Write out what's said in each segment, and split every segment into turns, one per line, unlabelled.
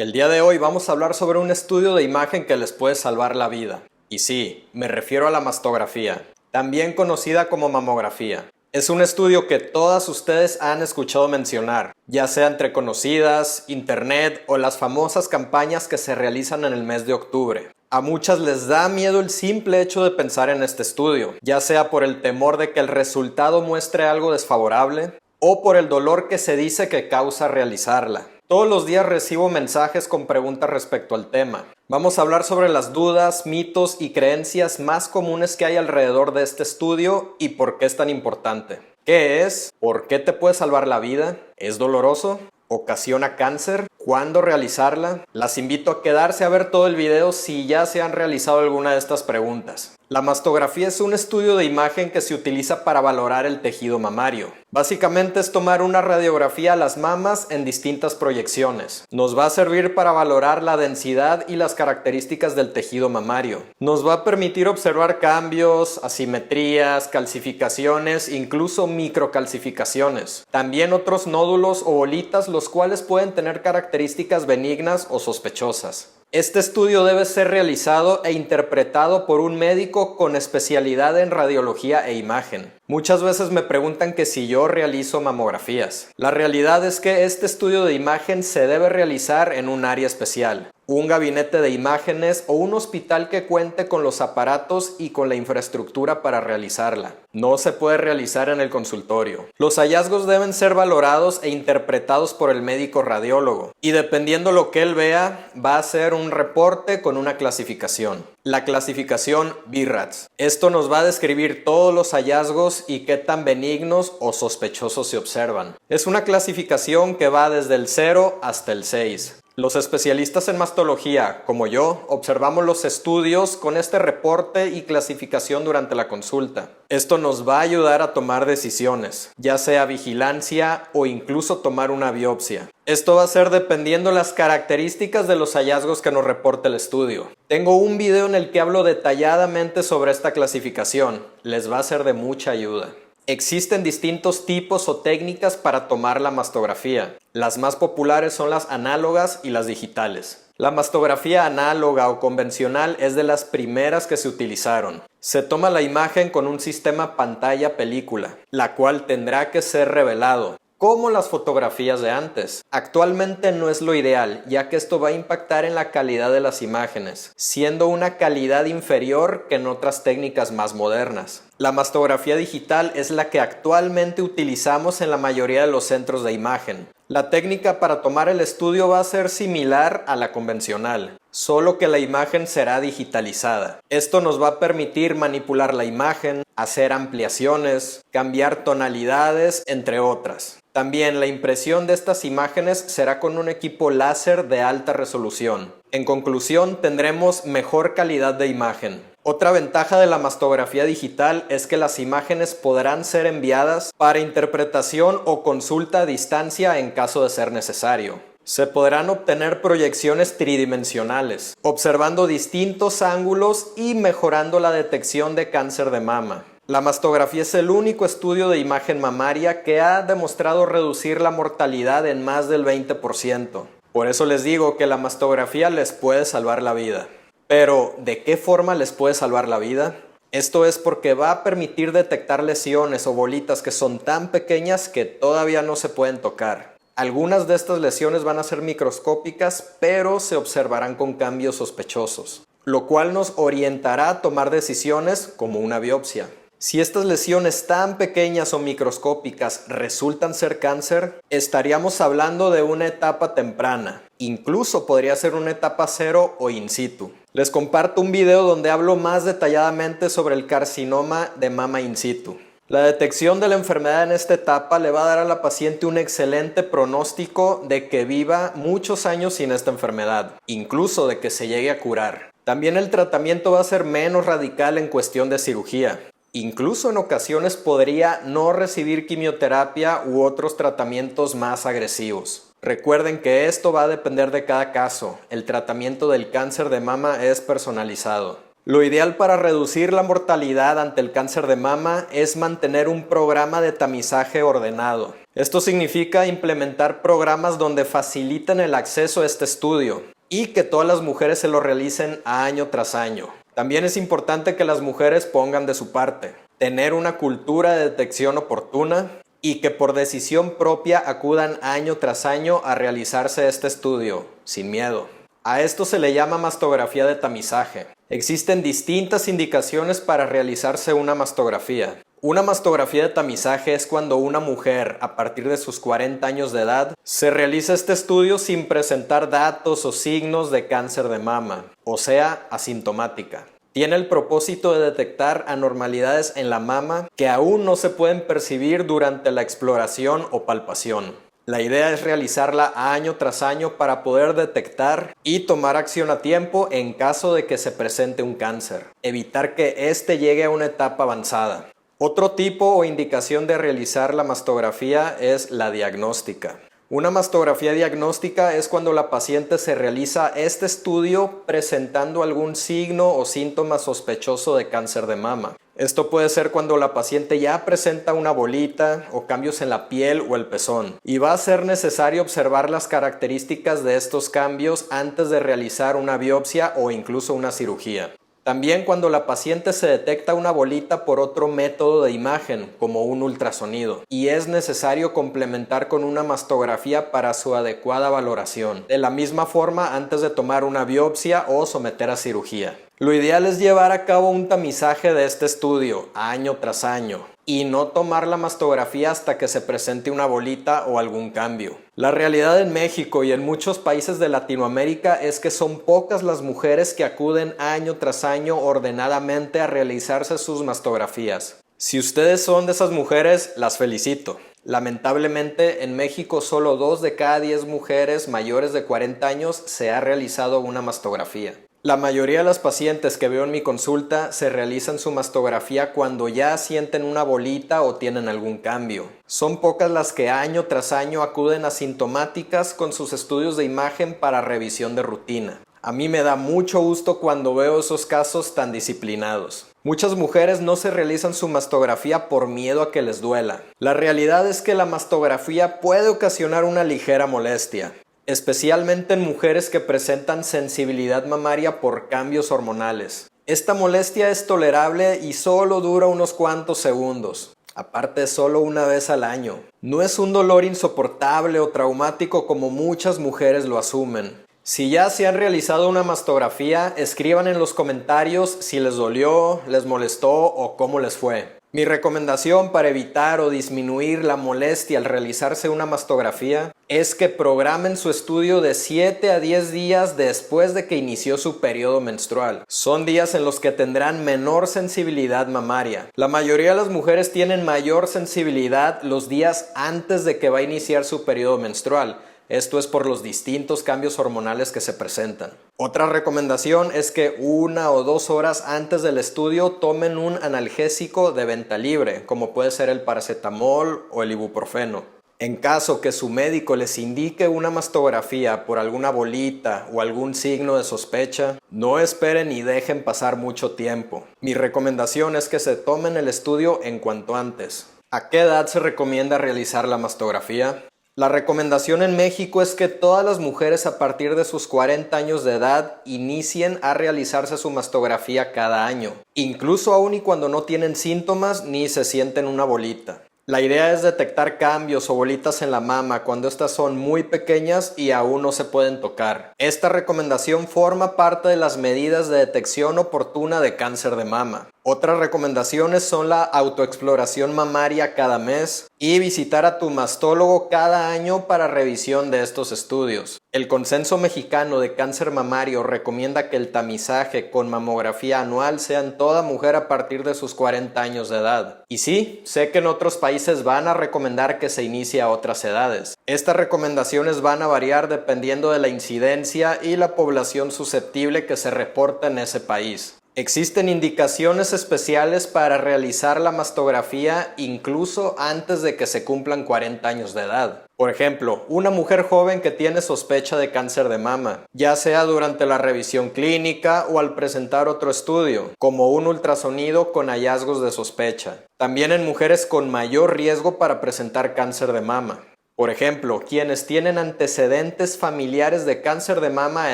El día de hoy vamos a hablar sobre un estudio de imagen que les puede salvar la vida. Y sí, me refiero a la mastografía, también conocida como mamografía. Es un estudio que todas ustedes han escuchado mencionar, ya sea entre conocidas, internet o las famosas campañas que se realizan en el mes de octubre. A muchas les da miedo el simple hecho de pensar en este estudio, ya sea por el temor de que el resultado muestre algo desfavorable o por el dolor que se dice que causa realizarla. Todos los días recibo mensajes con preguntas respecto al tema. Vamos a hablar sobre las dudas, mitos y creencias más comunes que hay alrededor de este estudio y por qué es tan importante. ¿Qué es? ¿Por qué te puede salvar la vida? ¿Es doloroso? ¿Ocasiona cáncer? ¿Cuándo realizarla? Las invito a quedarse a ver todo el video si ya se han realizado alguna de estas preguntas. La mastografía es un estudio de imagen que se utiliza para valorar el tejido mamario. Básicamente es tomar una radiografía a las mamas en distintas proyecciones. Nos va a servir para valorar la densidad y las características del tejido mamario. Nos va a permitir observar cambios, asimetrías, calcificaciones, incluso microcalcificaciones. También otros nódulos o bolitas, los cuales pueden tener características benignas o sospechosas. Este estudio debe ser realizado e interpretado por un médico con especialidad en radiología e imagen. Muchas veces me preguntan que si yo realizo mamografías. La realidad es que este estudio de imagen se debe realizar en un área especial, un gabinete de imágenes o un hospital que cuente con los aparatos y con la infraestructura para realizarla. No se puede realizar en el consultorio. Los hallazgos deben ser valorados e interpretados por el médico radiólogo y dependiendo lo que él vea, va a ser un reporte con una clasificación. La clasificación BI-RADS. Esto nos va a describir todos los hallazgos y qué tan benignos o sospechosos se observan. Es una clasificación que va desde el 0 hasta el 6. Los especialistas en mastología, como yo, observamos los estudios con este reporte y clasificación durante la consulta. Esto nos va a ayudar a tomar decisiones, ya sea vigilancia o incluso tomar una biopsia. Esto va a ser dependiendo las características de los hallazgos que nos reporte el estudio. Tengo un video en el que hablo detalladamente sobre esta clasificación. Les va a ser de mucha ayuda. Existen distintos tipos o técnicas para tomar la mastografía. Las más populares son las análogas y las digitales. La mastografía análoga o convencional es de las primeras que se utilizaron. Se toma la imagen con un sistema pantalla-película, la cual tendrá que ser revelado, como las fotografías de antes. Actualmente no es lo ideal, ya que esto va a impactar en la calidad de las imágenes, siendo una calidad inferior que en otras técnicas más modernas. La mastografía digital es la que actualmente utilizamos en la mayoría de los centros de imagen. La técnica para tomar el estudio va a ser similar a la convencional, solo que la imagen será digitalizada. Esto nos va a permitir manipular la imagen, hacer ampliaciones, cambiar tonalidades, entre otras. También la impresión de estas imágenes será con un equipo láser de alta resolución. En conclusión, tendremos mejor calidad de imagen. Otra ventaja de la mastografía digital es que las imágenes podrán ser enviadas para interpretación o consulta a distancia en caso de ser necesario. Se podrán obtener proyecciones tridimensionales, observando distintos ángulos y mejorando la detección de cáncer de mama. La mastografía es el único estudio de imagen mamaria que ha demostrado reducir la mortalidad en más del 20%. Por eso les digo que la mastografía les puede salvar la vida. Pero, ¿de qué forma les puede salvar la vida? Esto es porque va a permitir detectar lesiones o bolitas que son tan pequeñas que todavía no se pueden tocar. Algunas de estas lesiones van a ser microscópicas, pero se observarán con cambios sospechosos, lo cual nos orientará a tomar decisiones como una biopsia. Si estas lesiones tan pequeñas o microscópicas resultan ser cáncer, estaríamos hablando de una etapa temprana. Incluso podría ser una etapa 0 o in situ. Les comparto un video donde hablo más detalladamente sobre el carcinoma de mama in situ. La detección de la enfermedad en esta etapa le va a dar a la paciente un excelente pronóstico de que viva muchos años sin esta enfermedad, incluso de que se llegue a curar. También el tratamiento va a ser menos radical en cuestión de cirugía. Incluso en ocasiones podría no recibir quimioterapia u otros tratamientos más agresivos. Recuerden que esto va a depender de cada caso. El tratamiento del cáncer de mama es personalizado. Lo ideal para reducir la mortalidad ante el cáncer de mama es mantener un programa de tamizaje ordenado. Esto significa implementar programas donde faciliten el acceso a este estudio y que todas las mujeres se lo realicen año tras año. También es importante que las mujeres pongan de su parte, tener una cultura de detección oportuna y que por decisión propia acudan año tras año a realizarse este estudio, sin miedo. A esto se le llama mastografía de tamizaje. Existen distintas indicaciones para realizarse una mastografía. Una mastografía de tamizaje es cuando una mujer, a partir de sus 40 años de edad, se realiza este estudio sin presentar datos o signos de cáncer de mama, o sea, asintomática. Tiene el propósito de detectar anormalidades en la mama que aún no se pueden percibir durante la exploración o palpación. La idea es realizarla año tras año para poder detectar y tomar acción a tiempo en caso de que se presente un cáncer, evitar que éste llegue a una etapa avanzada. Otro tipo o indicación de realizar la mastografía es la diagnóstica. Una mastografía diagnóstica es cuando la paciente se realiza este estudio presentando algún signo o síntoma sospechoso de cáncer de mama. Esto puede ser cuando la paciente ya presenta una bolita o cambios en la piel o el pezón, y va a ser necesario observar las características de estos cambios antes de realizar una biopsia o incluso una cirugía. También cuando la paciente se detecta una bolita por otro método de imagen, como un ultrasonido, y es necesario complementar con una mastografía para su adecuada valoración. De la misma forma, antes de tomar una biopsia o someter a cirugía. Lo ideal es llevar a cabo un tamizaje de este estudio, año tras año, y no tomar la mastografía hasta que se presente una bolita o algún cambio. La realidad en México y en muchos países de Latinoamérica es que son pocas las mujeres que acuden año tras año ordenadamente a realizarse sus mastografías. Si ustedes son de esas mujeres, las felicito. Lamentablemente, en México solo 2 de cada 10 mujeres mayores de 40 años se ha realizado una mastografía. La mayoría de las pacientes que veo en mi consulta se realizan su mastografía cuando ya sienten una bolita o tienen algún cambio. Son pocas las que año tras año acuden asintomáticas con sus estudios de imagen para revisión de rutina. A mí me da mucho gusto cuando veo esos casos tan disciplinados. Muchas mujeres no se realizan su mastografía por miedo a que les duela. La realidad es que la mastografía puede ocasionar una ligera molestia, especialmente en mujeres que presentan sensibilidad mamaria por cambios hormonales. Esta molestia es tolerable y solo dura unos cuantos segundos, aparte solo una vez al año. No es un dolor insoportable o traumático como muchas mujeres lo asumen. Si ya se han realizado una mastografía, escriban en los comentarios si les dolió, les molestó o cómo les fue. Mi recomendación para evitar o disminuir la molestia al realizarse una mastografía es que programen su estudio de 7 a 10 días después de que inició su periodo menstrual. Son días en los que tendrán menor sensibilidad mamaria. La mayoría de las mujeres tienen mayor sensibilidad los días antes de que va a iniciar su periodo menstrual. Esto es por los distintos cambios hormonales que se presentan. Otra recomendación es que 1 o 2 horas antes del estudio tomen un analgésico de venta libre, como puede ser el paracetamol o el ibuprofeno. En caso que su médico les indique una mastografía por alguna bolita o algún signo de sospecha, no esperen y dejen pasar mucho tiempo. Mi recomendación es que se tomen el estudio en cuanto antes. ¿A qué edad se recomienda realizar la mastografía? La recomendación en México es que todas las mujeres a partir de sus 40 años de edad inicien a realizarse su mastografía cada año, incluso aún y cuando no tienen síntomas ni se sienten una bolita. La idea es detectar cambios o bolitas en la mama cuando estas son muy pequeñas y aún no se pueden tocar. Esta recomendación forma parte de las medidas de detección oportuna de cáncer de mama. Otras recomendaciones son la autoexploración mamaria cada mes y visitar a tu mastólogo cada año para revisión de estos estudios. El Consenso Mexicano de Cáncer Mamario recomienda que el tamizaje con mamografía anual sea en toda mujer a partir de sus 40 años de edad. Y sí, sé que en otros países van a recomendar que se inicie a otras edades. Estas recomendaciones van a variar dependiendo de la incidencia y la población susceptible que se reporta en ese país. Existen indicaciones especiales para realizar la mastografía incluso antes de que se cumplan 40 años de edad. Por ejemplo, una mujer joven que tiene sospecha de cáncer de mama, ya sea durante la revisión clínica o al presentar otro estudio, como un ultrasonido con hallazgos de sospecha. También en mujeres con mayor riesgo para presentar cáncer de mama. Por ejemplo, quienes tienen antecedentes familiares de cáncer de mama a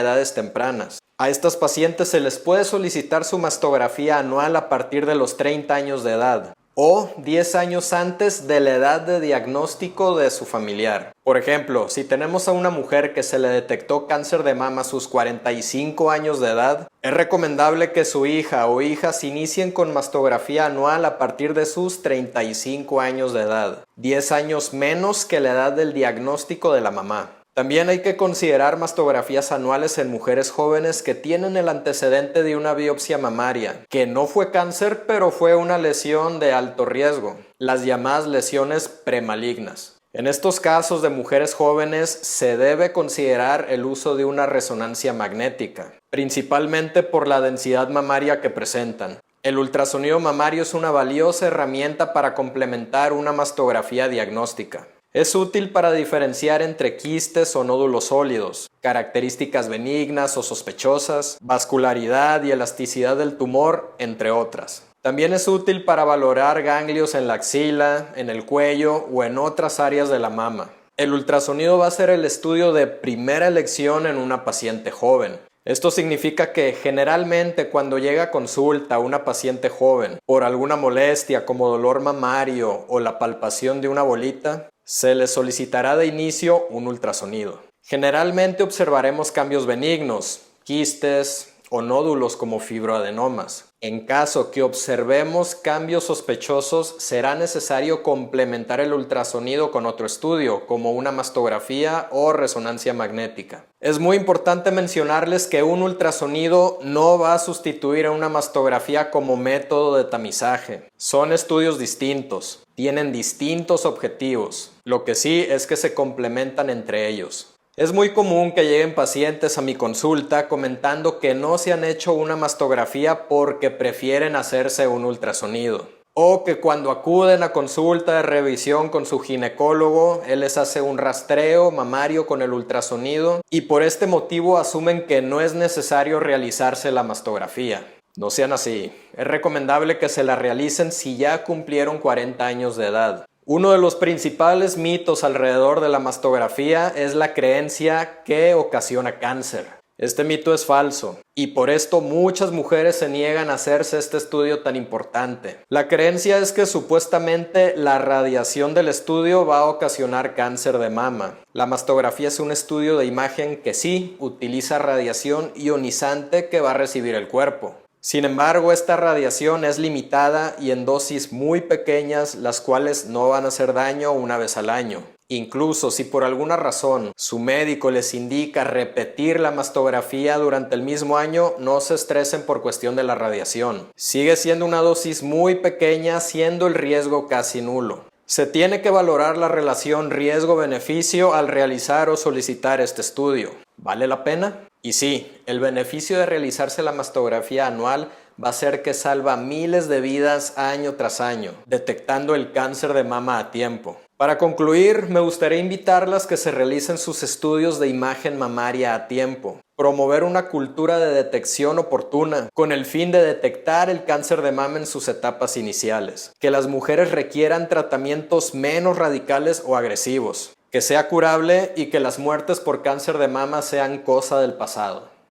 edades tempranas. A estas pacientes se les puede solicitar su mastografía anual a partir de los 30 años de edad o 10 años antes de la edad de diagnóstico de su familiar. Por ejemplo, si tenemos a una mujer que se le detectó cáncer de mama a sus 45 años de edad, es recomendable que su hija o hijas inicien con mastografía anual a partir de sus 35 años de edad, 10 años menos que la edad del diagnóstico de la mamá. También hay que considerar mastografías anuales en mujeres jóvenes que tienen el antecedente de una biopsia mamaria, que no fue cáncer pero fue una lesión de alto riesgo, las llamadas lesiones premalignas. En estos casos de mujeres jóvenes se debe considerar el uso de una resonancia magnética, principalmente por la densidad mamaria que presentan. El ultrasonido mamario es una valiosa herramienta para complementar una mastografía diagnóstica. Es útil para diferenciar entre quistes o nódulos sólidos, características benignas o sospechosas, vascularidad y elasticidad del tumor, entre otras. También es útil para valorar ganglios en la axila, en el cuello o en otras áreas de la mama. El ultrasonido va a ser el estudio de primera elección en una paciente joven. Esto significa que generalmente cuando llega a consulta una paciente joven por alguna molestia como dolor mamario o la palpación de una bolita, se le solicitará de inicio un ultrasonido. Generalmente observaremos cambios benignos, quistes o nódulos como fibroadenomas. En caso que observemos cambios sospechosos, será necesario complementar el ultrasonido con otro estudio, como una mastografía o resonancia magnética. Es muy importante mencionarles que un ultrasonido no va a sustituir a una mastografía como método de tamizaje. Son estudios distintos, tienen distintos objetivos. Lo que sí es que se complementan entre ellos. Es muy común que lleguen pacientes a mi consulta comentando que no se han hecho una mastografía porque prefieren hacerse un ultrasonido. O que cuando acuden a consulta de revisión con su ginecólogo, él les hace un rastreo mamario con el ultrasonido y por este motivo asumen que no es necesario realizarse la mastografía. No sean así. Es recomendable que se la realicen si ya cumplieron 40 años de edad. Uno de los principales mitos alrededor de la mastografía es la creencia que ocasiona cáncer. Este mito es falso y por esto muchas mujeres se niegan a hacerse este estudio tan importante. La creencia es que supuestamente la radiación del estudio va a ocasionar cáncer de mama. La mastografía es un estudio de imagen que sí utiliza radiación ionizante que va a recibir el cuerpo. Sin embargo, esta radiación es limitada y en dosis muy pequeñas, las cuales no van a hacer daño una vez al año. Incluso si por alguna razón su médico les indica repetir la mastografía durante el mismo año, no se estresen por cuestión de la radiación. Sigue siendo una dosis muy pequeña, siendo el riesgo casi nulo. Se tiene que valorar la relación riesgo-beneficio al realizar o solicitar este estudio. ¿Vale la pena? Y sí, el beneficio de realizarse la mastografía anual va a ser que salva miles de vidas año tras año, detectando el cáncer de mama a tiempo. Para concluir, me gustaría invitarlas que se realicen sus estudios de imagen mamaria a tiempo. Promover una cultura de detección oportuna con el fin de detectar el cáncer de mama en sus etapas iniciales. Que las mujeres requieran tratamientos menos radicales o agresivos. Que sea curable y que las muertes por cáncer de mama sean cosa del pasado.